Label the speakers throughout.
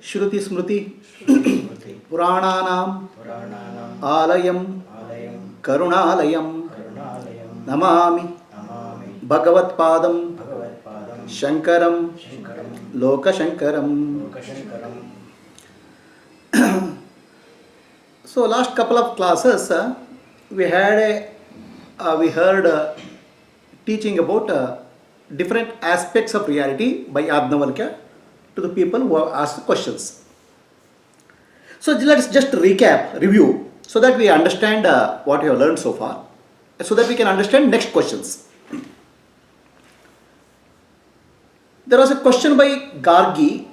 Speaker 1: Shruti Smriti Purananam Alayam Karunalayam Namami Bhagavat Padam Shankaram Loka Shankaram. So last couple of classes we heard teaching about different aspects of reality by Yajnavalkya to the people who have asked questions. So let's just review so that we understand what we have learned so far, so that we can understand next questions. There was a question by Gargi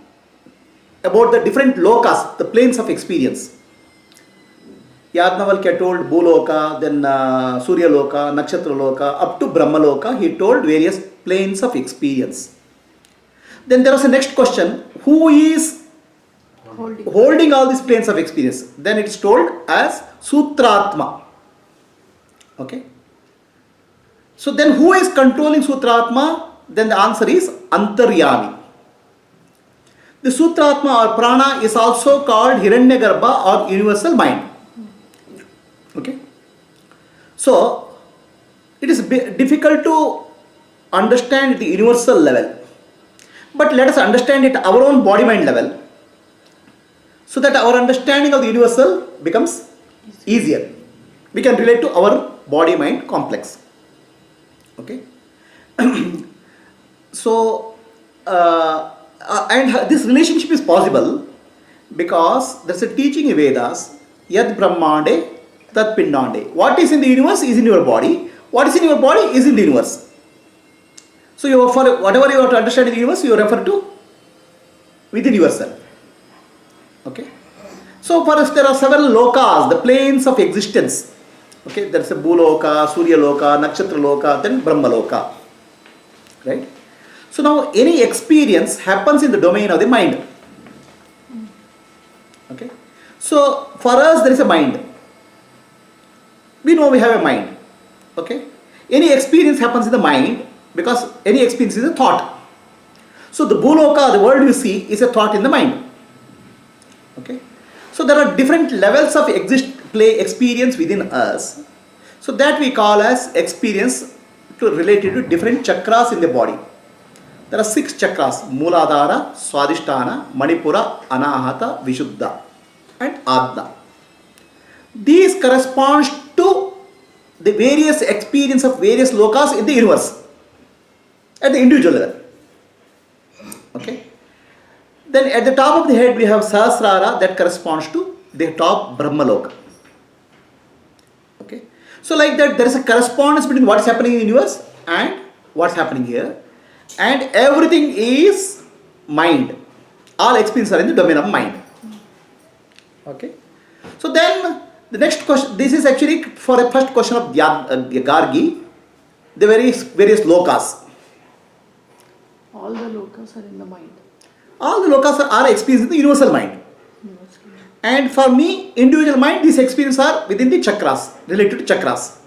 Speaker 1: about the different lokas, the planes of experience. Yajnavalkya told Bhuloka, then Surya Loka, Nakshatra Loka, up to Brahma Loka, he told various planes of experience. Then there was a next question, who is holding all these planes of experience? Then it's told as Sutratma. Okay. So then who is controlling Sutratma? Then the answer is Antaryami. The Sutratma or Prana is also called Hiranyagarbha or universal mind. Okay. So it is difficult to understand at the universal level, but let us understand it at our own body mind level, so that our understanding of the universal becomes easier. We can relate to our body mind complex. Okay. So and this relationship is possible because there is a teaching in Vedas, Yad Brahmande Tat Pindande. What is in the universe is in your body. What is in your body is in the universe. So for whatever you have to understand in the universe, you refer to within yourself. Okay. So for us there are several lokas, the planes of existence. Okay, there is a Bhuloka, Surya Loka, Nakshatra Loka, then Brahma Loka. Right. So now any experience happens in the domain of the mind. Okay. So for us there is a mind. We know we have a mind. Okay. Any experience happens in the mind because any experience is a thought. So the Bhuloka, the world you see, is a thought in the mind. Okay. So there are different levels of experience within us. So that we call as experience related to different chakras in the body. There are 6 chakras: Mooladhara, Swadhisthana, Manipura, Anahata, Vishuddha and Adna. These corresponds to the various experience of various lokas in the universe at the individual level. Okay. Then at the top of the head we have Sahasrara, that corresponds to the top Brahma Loka. Okay. So like that there is a correspondence between what is happening in the universe and what is happening here, and everything is mind. All experiences are in the domain of mind. Okay. So then the next question, this is actually for a first question of Gargi, the various lokas.
Speaker 2: All the lokas are in the mind.
Speaker 1: All the lokas are experienced in the universal mind. And for me, individual mind, these experiences are within the chakras, related to chakras.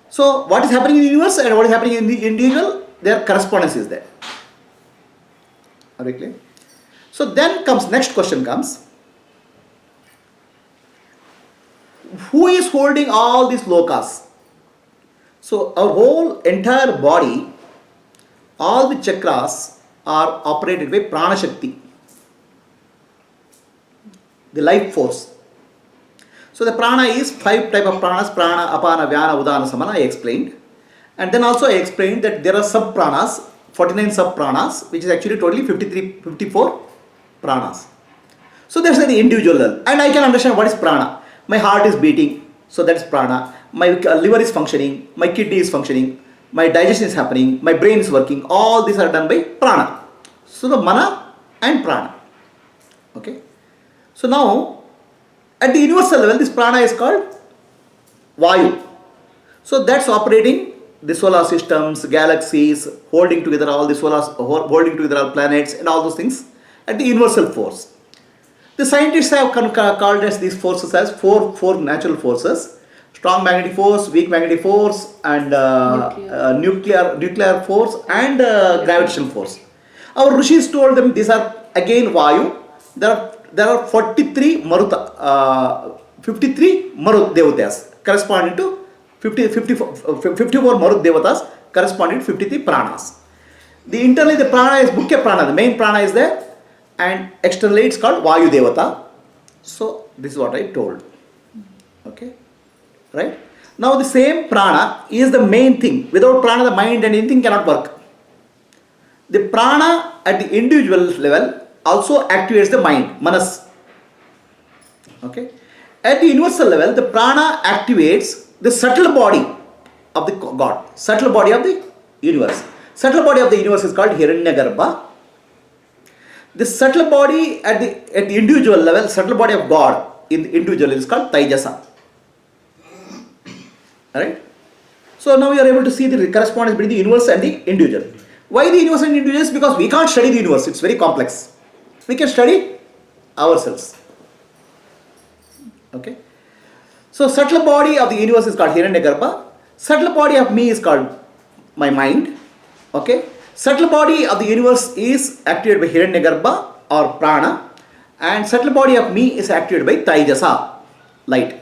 Speaker 1: So what is happening in the universe and what is happening in the individual, their correspondence is there. Are we clear? So then next question comes, who is holding all these lokas? So our whole entire body, all the chakras are operated by Prana Shakti, the life force. So the prana is 5 type of pranas: prana, apana, vyana, udana, samana. I explained. And then also I explained that there are sub pranas, 49 sub pranas, which is actually totally 54 pranas. So that's the individual level. And I can understand what is prana. My heart is beating, so that's prana. My liver is functioning, my kidney is functioning, my digestion is happening, my brain is working. All these are done by prana. So the mana and prana. Okay. So now at the universal level, this prana is called Vayu. So that's operating the solar systems, galaxies, holding together all the holding together all planets and all those things at the universal force. The scientists have called as these forces as four natural forces: strong magnetic force, weak magnetic force, and nuclear force, and gravitational force. Our rishis told them these are again Vayu, there are 43 Maruta, 53 Marut Devatas corresponding to 54 Marut Devatas corresponding to 53 Pranas. Internally the prana is Mukhya Prana, the main prana is there, and externally it's called Vayu Devata. So this is what I told. Okay, right? Now the same prana is the main thing. Without prana, the mind and anything cannot work. The prana at the individual level also activates the mind, manas. Okay. At the universal level, the prana activates the subtle body of the God, subtle body of the universe. Subtle body of the universe is called Hiranyagarbha. The subtle body at the individual level, subtle body of God in the individual is called Taijasa. Alright? So now we are able to see the correspondence between the universe and the individual. Why the universe and individual? Because we can't study the universe, it's very complex. We can study ourselves. Okay? So subtle body of the universe is called Hiranyagarbha. Subtle body of me is called my mind. Okay? Subtle body of the universe is activated by Hiranyagarbha or prana, and subtle body of me is activated by Taijasa, light.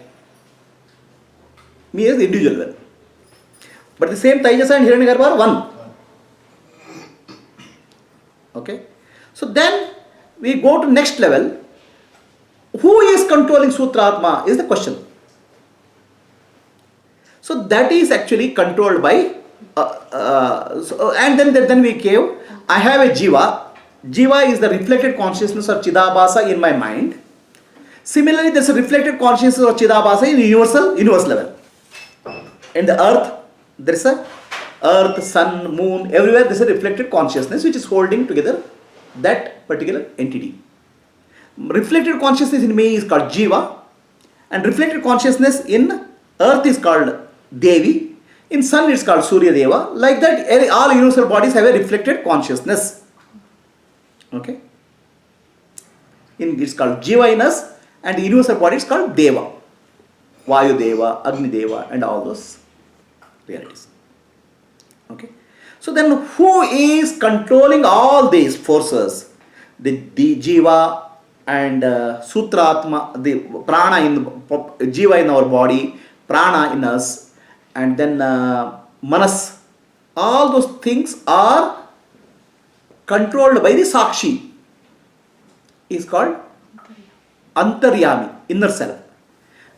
Speaker 1: Me is the individual level. But the same Taijasa and Hiranyagarbha are one. Okay? So then we go to next level. Who is controlling Sutratma is the question. So that is actually controlled by and then we came. I have a jiva. Jiva is the reflected consciousness or Chidabhasa in my mind. Similarly, there is a reflected consciousness or Chidabhasa in universal level. In the earth, there is a earth, sun, moon, everywhere there is a reflected consciousness which is holding together that particular entity. Reflected consciousness in me is called jiva, and reflected consciousness in earth is called Devi. In sun it's called Surya Deva. Like that, all universal bodies have a reflected consciousness. Okay? It's called Jiva in us, and the universal body is called Deva. Vayu Deva, Agni Deva, and all those realities. Okay? So then who is controlling all these forces? The Jiva and Sutratma, the prana in Jiva in our body, prana in us, and then manas. All those things are controlled by the Sakshi. Is called Antaryami, inner self.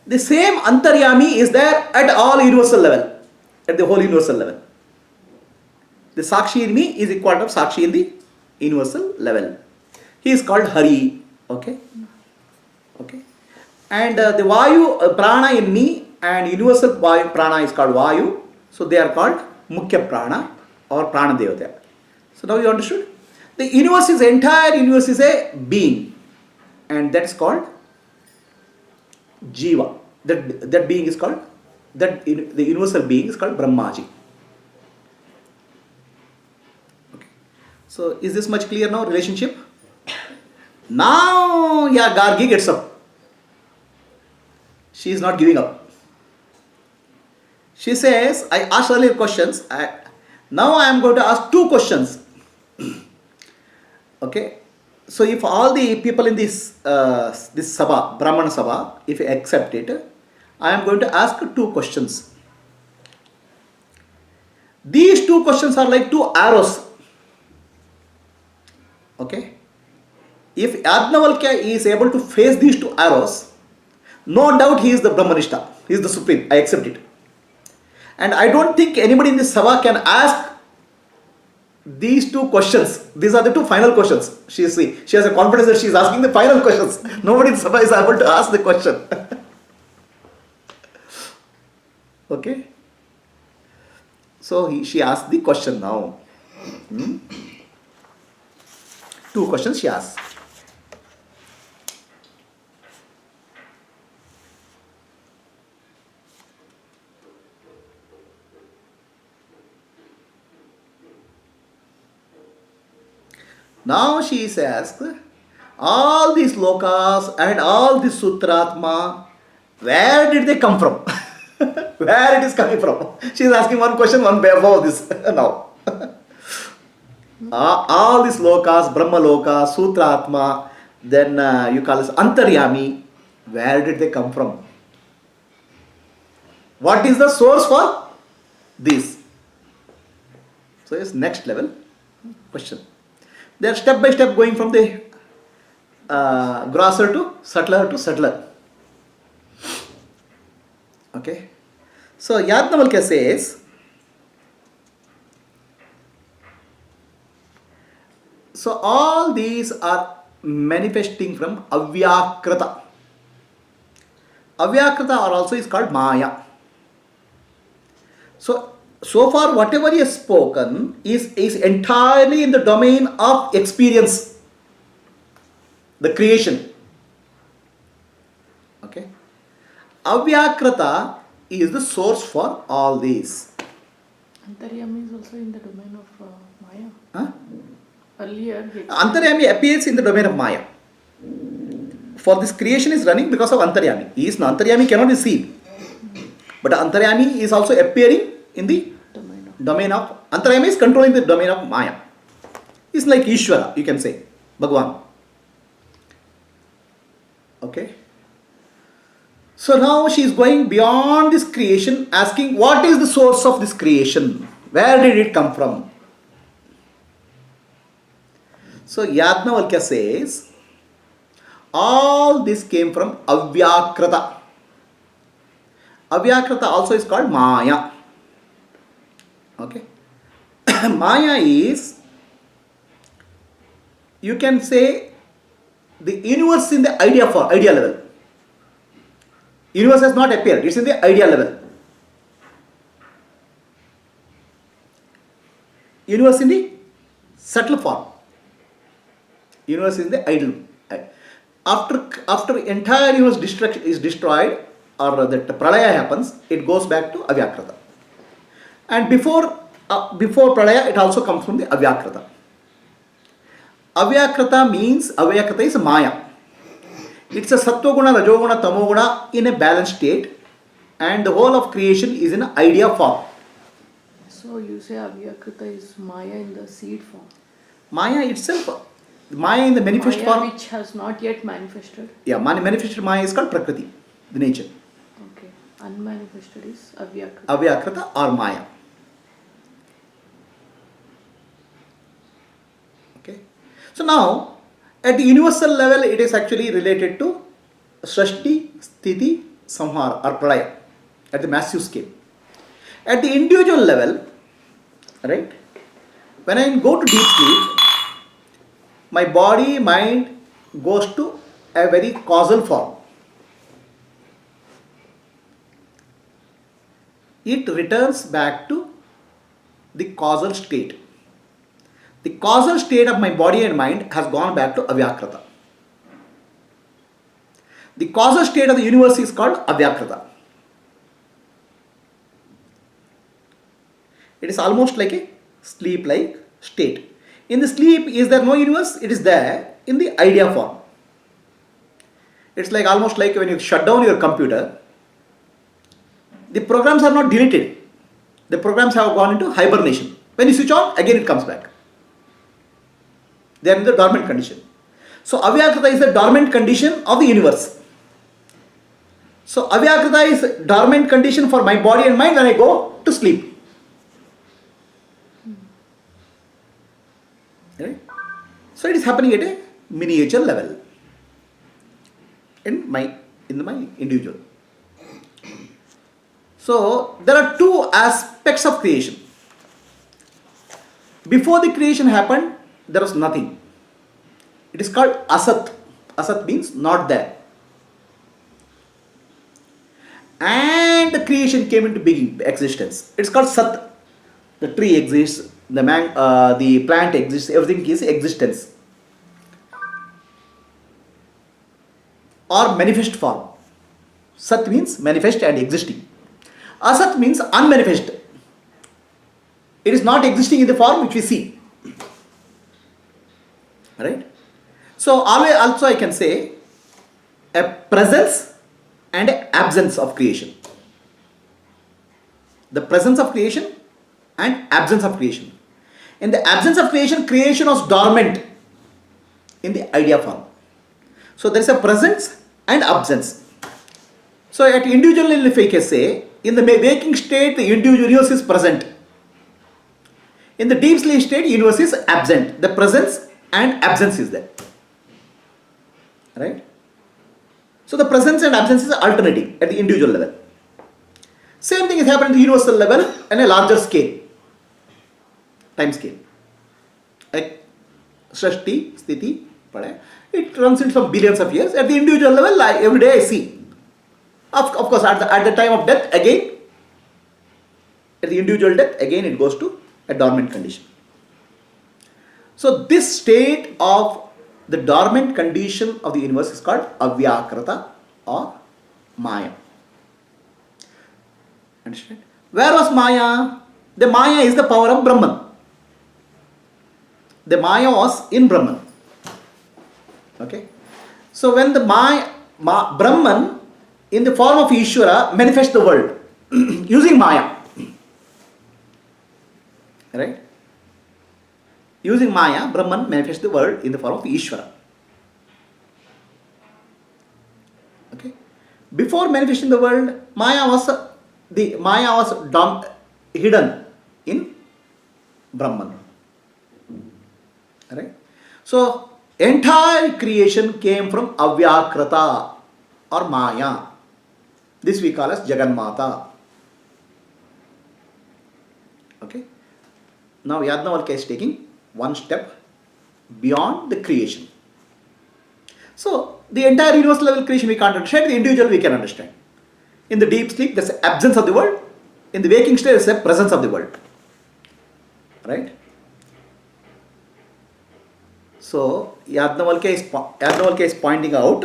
Speaker 1: The same Antaryami is there at all universal level, at the whole universal level. The Sakshi in me is equal to Sakshi in the universal level. He is called Hari. Okay? Okay? And the Vayu, prana in me and universal Vayu, prana is called Vayu. So they are called Mukhya Prana or Prana Devata. So now you understood? The universe is, entire universe is a being, and that's called Jiva. That being is called, the universal being is called Brahmaji. Okay. So is this much clear now, relationship? Now, yeah, Gargi gets up. She is not giving up. She says, I asked earlier questions. Now I am going to ask two questions. Okay. So if all the people in this Sabha, Brahmana Sabha, if you accept it, I am going to ask two questions. These two questions are like two arrows. Okay. If Yajnavalkya is able to face these two arrows, no doubt he is the Brahmanishta. He is the supreme. I accept it. And I don't think anybody in this Sabha can ask these two questions. These are the two final questions. She has a confidence that she is asking the final questions. Nobody in Sabha is able to ask the question. Okay. So she asked the question now. Two questions she asked. Now she is asked, all these lokas and all this Sutratma, where did they come from? Where it is coming from? She is asking one question, one above this now. All these lokas, Brahma Loka, Sutratma, Then you call this Antaryami. Where did they come from? What is the source for this? So it's next level question. They are step by step going from the grosser to subtler. Okay. So Yajnavalkya says, so all these are manifesting from Avyakrata. Avyakrata or also is called Maya. So far whatever he has spoken is entirely in the domain of experience, the creation. Okay. Avyakrata is the source for all these.
Speaker 2: Antaryami is also in the domain of Maya.
Speaker 1: Huh?
Speaker 2: Earlier,
Speaker 1: Antaryami appears in the domain of Maya. For this creation is running because of Antaryami. Antaryami cannot be seen. But Antaryami is also appearing in the domain of Antaryami is controlling the domain of Maya. It's like Ishvara, you can say, Bhagwan. Okay. So now she is going beyond this creation, asking what is the source of this creation? Where did it come from? So Yajnavalkya says, all this came from Avyakrata. Avyakrata also is called Maya. Okay. Maya is, you can say, the universe in the idea level. Universe has not appeared, it's in the idea level. Universe in the subtle form. Universe in the ideal. After entire universe destruction is destroyed, or that pralaya happens, it goes back to Avyakrata. And before pralaya, it also comes from the Avyakrata. Avyakrata means, Avyakrata is Maya. It's a Sattva-guna, Rajoguna, Tamoguna in a balanced state, and the whole of creation is in an idea form.
Speaker 2: So you say Avyakrita is Maya in the seed form.
Speaker 1: Maya itself, Maya in the manifest
Speaker 2: Maya
Speaker 1: form.
Speaker 2: which has not yet manifested.
Speaker 1: Yeah, manifested Maya is called Prakriti, the nature.
Speaker 2: Okay. Unmanifested is Avyakrita.
Speaker 1: Avyakrata or Maya. Okay. So now, at the universal level, it is actually related to Srashti, Sthiti, Samhara or Pralaya at the massive scale. At the individual level, right, when I go to deep sleep, my body, mind goes to a very causal form. It returns back to the causal state. The causal state of my body and mind has gone back to Avyakrata. The causal state of the universe is called Avyakrata. It is almost like a sleep-like state. In the sleep, is there no universe? It is there in the idea form. It's like almost like when you shut down your computer, the programs are not deleted. The programs have gone into hibernation. When you switch on, again it comes back. They are in the dormant condition. So Avyakrata is the dormant condition of the universe. So Avyakrata is dormant condition for my body and mind when I go to sleep. Right? So it is happening at a miniature level in my individual. So there are two aspects of creation. Before the creation happened, there was nothing. It is called Asat. Asat means not there. And the creation came into existence. It's called Sat. The tree exists, the plant exists, everything is existence. Or manifest form. Sat means manifest and existing. Asat means unmanifest. It is not existing in the form which we see. Right? So also I can say a presence and an absence of creation. The presence of creation and absence of creation. In the absence of creation, creation was dormant in the idea form. So there is a presence and absence. So at individual level, if I can say, in the waking state, the individual universe is present. In the deep sleep state, universe is absent. The presence and absence is there. Right? So the presence and absence is alternating at the individual level. Same thing is happening at the universal level and a larger scale, time scale. Like Srishti, Sthiti, it runs in some billions of years. At the individual level, every day I see. Of course, at the time of death, again, at the individual death, again it goes to a dormant condition. So this state of the dormant condition of the universe is called Avyakrata or Maya. Understand? Where was Maya? The Maya is the power of Brahman. The Maya was in Brahman. Okay? So when the Brahman in the form of Ishvara manifests the world using Maya. Right? Using Maya, Brahman manifests the world in the form of Ishvara. Okay? Before manifesting the world, Maya was hidden in Brahman. Right? So entire creation came from Avyakrata or Maya. This we call as Jagannatha. Okay? Now Yajnavalkya is taking one step beyond the creation. So the entire universal level creation we can't understand, the individual we can understand. In the deep sleep, there's the absence of the world. In the waking state, there's the presence of the world. Right? So Yajnavalkya is pointing out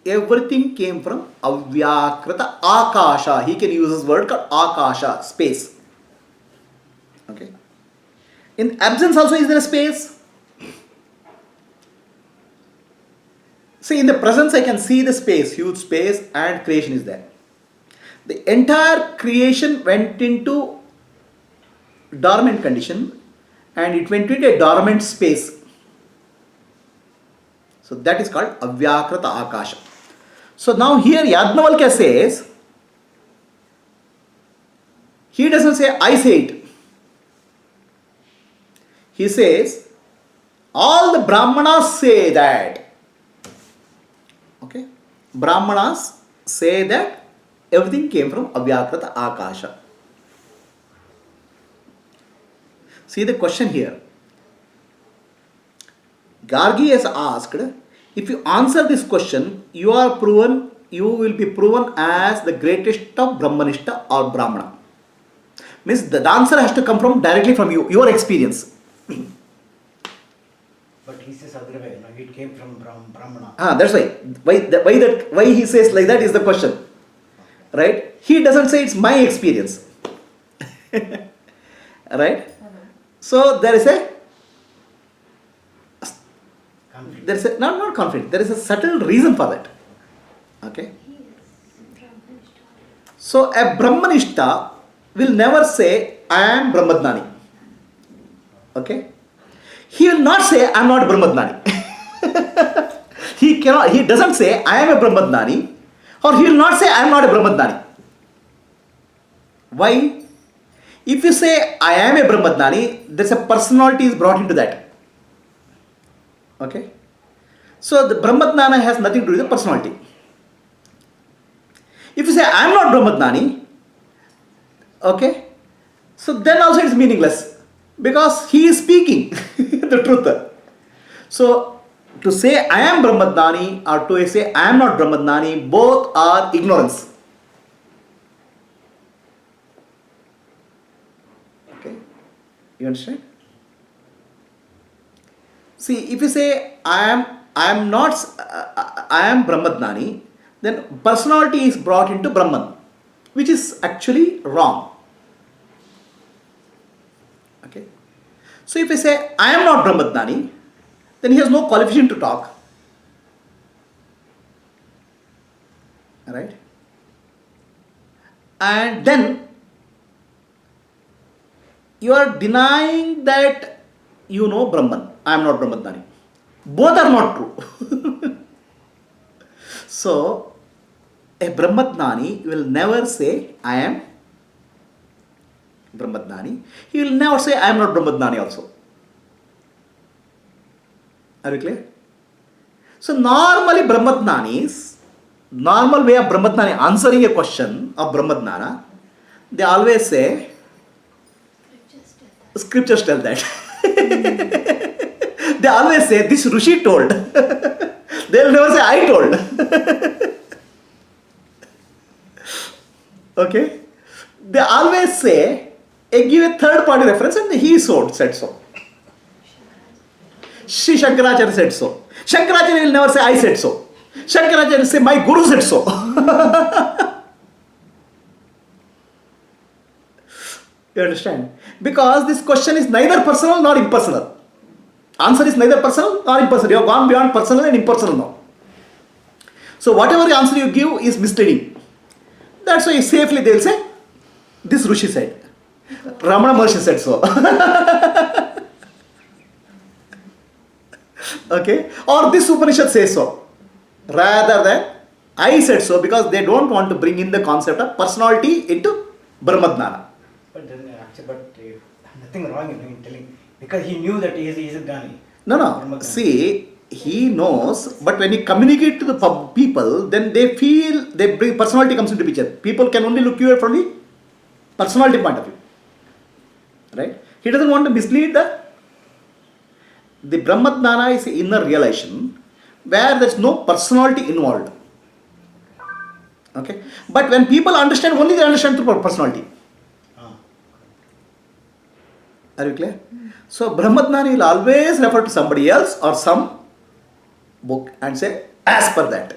Speaker 1: everything came from Avyakrata Akasha. He can use this word called Akasha, space. Okay. In absence also is there a space? See, in the presence I can see the space, huge space, and creation is there. The entire creation went into dormant condition and it went into a dormant space. So that is called Avyakrata Akasha. So now here Yajnavalkya says, he doesn't say I say it. He says, all the Brahmanas say that. Okay? Brahmanas say that everything came from Avyakrata Akasha. See the question here. Gargi has asked, if you answer this question, you will be proven as the greatest of Brahmanishta or Brahmana. Means the answer has to come directly from you, your experience.
Speaker 3: But he says other way, it came from Brahmana.
Speaker 1: That's why. Why he says like that is the question. Right? He doesn't say it's my experience. Right? So there is a conflict. Not conflict. There is a subtle reason for that. Okay? So a Brahmanishta will never say, I am Brahmadnani. Okay? He will not say, I am not Brahmadnani. He doesn't say, I am a Brahmadnani, or he will not say, I am not a Brahmadnani. Why? If you say, I am a Brahmadnani, there's a personality is brought into that. Okay? So the Brahmadnana has nothing to do with the personality. If you say, I am not Brahmadnani, okay, so then also it's meaningless because he is speaking the truth. So to say I am Brahmadnani or to say I am not Brahmadnani, both are ignorance. Okay, you understand? See, if you say I am Brahmadnani, then personality is brought into Brahman, which is actually wrong. Okay. So if I say I am not Brahmadnani, then he has no qualification to talk. Alright? And then you are denying that you know Brahman. I am not Brahmadani. Both are not true. So, a Brahmadani will never say, I am Brahmadani. He will never say, I am not Brahmadani also. Are you clear? So, normally Brahmadnanis, normal way of Brahmadnani answering a question of Brahmadnana, they always say, scriptures tell that. They always say, this Rishi told. They will never say, I told. Okay? They always say, give a third party reference and he said so. Sri Shankaracharya said so. Shankaracharya will never say, I said so. Shankaracharya will say, my guru said so. You understand? Because this question is neither personal nor impersonal. Answer is neither personal nor impersonal. You have gone beyond personal and impersonal now. So whatever answer you give is misleading. That's why safely they will say, this Rishi said. Ramana Maharshi said so. Okay? Or this Upanishad says so. Rather than I said so, because they don't want to bring in the concept of personality into Brahmadnana.
Speaker 3: But then nothing wrong in telling, because he knew that he is a Gnani.
Speaker 1: No. See, he knows, but when he communicates to the people, then they feel, they bring personality comes into picture. People can only look you at from the personality point of view. Right? He doesn't want to mislead the Brahmadnana is inner realization where there is no personality involved. Okay? But when people understand, only they understand through personality. Are you clear? So Brahmadnani will always refer to somebody else or some book and say, as per that.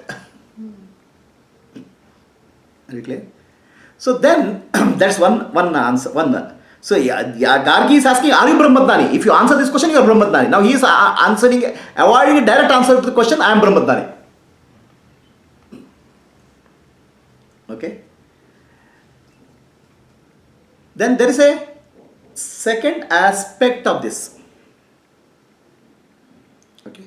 Speaker 1: Are you clear? So then, that's one answer. So Gargi is asking, are you Brahmadani? If you answer this question, you are Brahmadani. Now he is answering, avoiding a direct answer to the question, I am Brahmadani. Okay? Then there is a second aspect of this. Okay?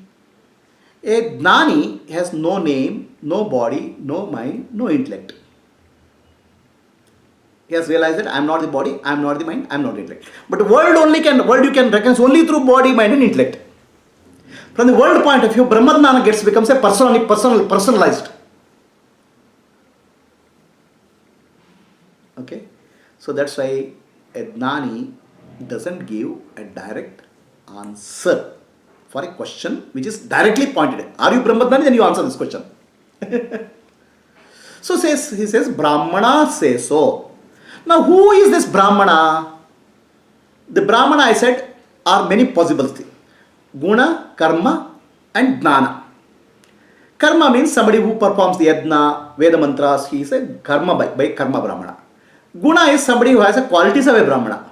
Speaker 1: A Gnani has no name, no body, no mind, no intellect. He has realized that I am not the body, I am not the mind, I am not the intellect. But the world you can recognize only through body, mind and intellect. From the world point of view, Brahmadnana becomes a personalized. Okay? So that's why a Gnani doesn't give a direct answer for a question which is directly pointed at. Are you Brahmadani? Then you answer this question. So he says, Brahmana says so. Now who is this Brahmana? The Brahmana, I said, are many possible things. Guna, Karma and Jnana. Karma means somebody who performs the yajna, Veda mantras. He is a Karma by Karma Brahmana. Guna is somebody who has the qualities of a Brahmana.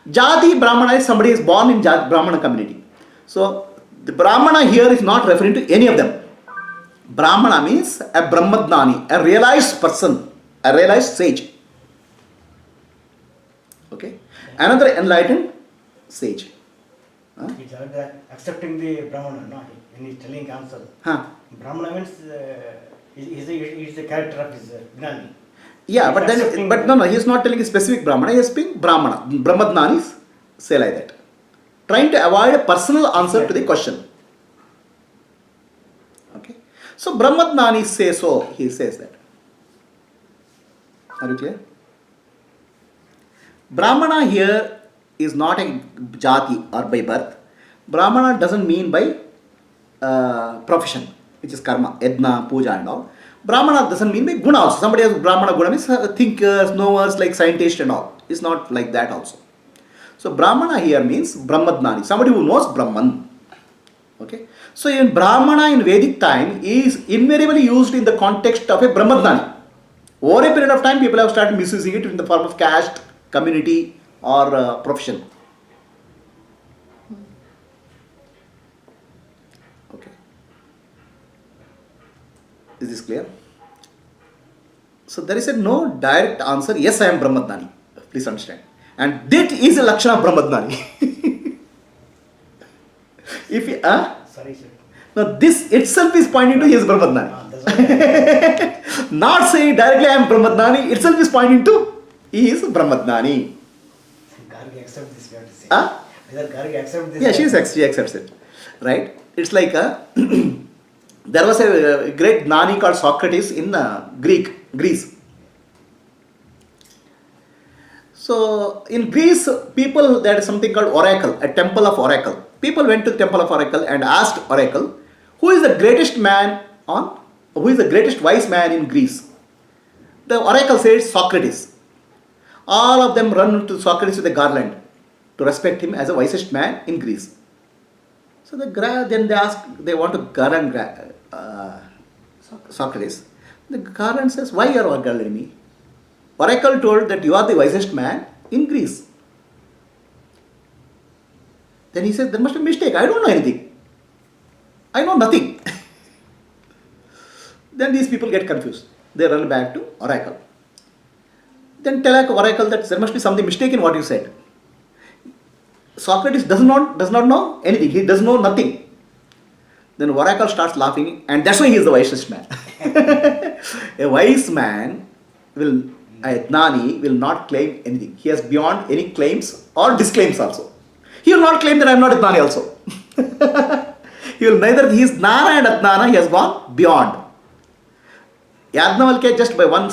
Speaker 1: Jati Brahmana is somebody who is born in Brahmana community. So the Brahmana here is not referring to any of them. Brahmana means a Brahmadnani, a realized person, a realized sage. Okay? Another enlightened sage.
Speaker 3: He's accepting the Brahmana, no? When he's telling answer. Brahmana means he's the character of his Gnani.
Speaker 1: Yeah, but no, he is not telling a specific Brahmana, he is speaking Brahmana. Brahmadnanis say like that. Trying to avoid a personal answer to the question. Okay? So Brahmadnani say so, he says that. Are you clear? Brahmana here is not a jati or by birth. Brahmana doesn't mean by profession, which is karma, yajna, puja and all. Brahmana doesn't mean by guna also. Somebody has Brahmana guna means thinkers, knowers, like scientists and all. It's not like that also. So Brahmana here means Brahmadnani, somebody who knows Brahman. Okay. So in Brahmana in Vedic time is invariably used in the context of a Brahmadnani. Over a period of time, people have started misusing it in the form of caste, community or profession. Okay. Is this clear? So there is no direct answer, yes I am Brahmadnani. Please understand. And that is a Lakshana of Brahmadnani. If he,
Speaker 3: Sorry, sir.
Speaker 1: now this itself is pointing to he is Brahmadnani.
Speaker 3: That's what
Speaker 1: Not saying directly I am Brahmadnani, itself is pointing to he is Brahmadnani.
Speaker 3: Gargi accept this, we have to say.
Speaker 1: Huh?
Speaker 3: Whether Gargi accept this.
Speaker 1: Yeah, she accepts it. Right? It's like there was a great Gnani called Socrates in Greece. So in Greece, people, there is something called oracle, a temple of oracle. People went to the temple of oracle and asked oracle, who is the greatest wise man in Greece? The oracle says Socrates. All of them run to Socrates with a garland to respect him as the wisest man in Greece. So then they want to garland Socrates. The garland says, why you are garlanding me? Oracle told that you are the wisest man in Greece. Then he says, there must be a mistake. I don't know anything. I know nothing. Then these people get confused. They run back to oracle. Then tell oracle that there must be something mistake in what you said. Socrates does not know anything. He does know nothing. Then oracle starts laughing, and that's why he is the wisest man. A wise man a Gnani will not claim anything. He has beyond any claims or disclaims also. He will not claim that I am not a Gnani also. He is Gnana and Adnana, he has gone beyond. Yajnavalkya, just by one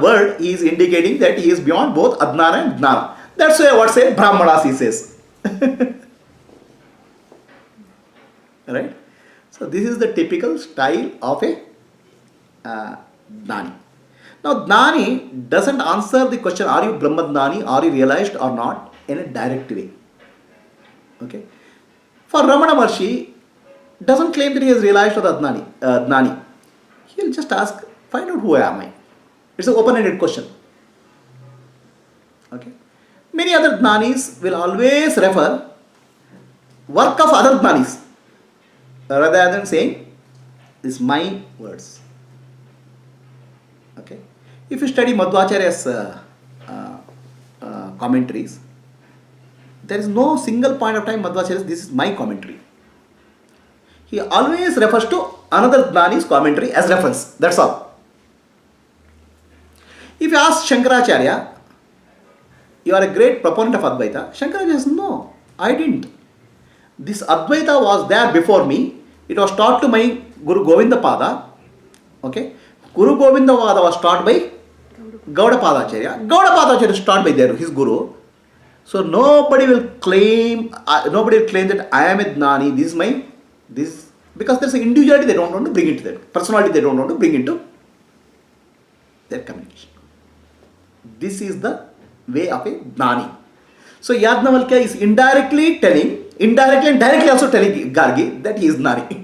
Speaker 1: word, he is indicating that he is beyond both Adnana and Gnana. That's why what say Brahmanas he says. Right? So this is the typical style of a Gnani. Now Gnani doesn't answer the question, are you Brahmadnani, are you realized or not, in a direct way. Okay? For Ramana Maharshi, doesn't claim that he has realized or Gnani. He will just ask, find out who am I. It's an open-ended question. Okay? Many other Gnanis will always refer work of other Gnanis rather than saying, this is my words. Okay? If you study Madhvacharya's commentaries, there is no single point of time Madhvacharya says, this is my commentary. He always refers to another Gnani's commentary as reference. That's all. If you ask Shankaracharya, you are a great proponent of Advaita, Shankaracharya says, no, I didn't. This Advaita was there before me. It was taught to my Guru Govindapada. Okay? Guru Govindapada was taught by Gaudapadacharya. Gaudapadacharya is taught by his Guru. So nobody will claim that I am a Gnani, because there's an individuality they don't want to bring into that, personality they don't want to bring into their communication. This is the way of a Gnani. So Yajnavalkya is indirectly and directly also telling Gargi that he is Gnani.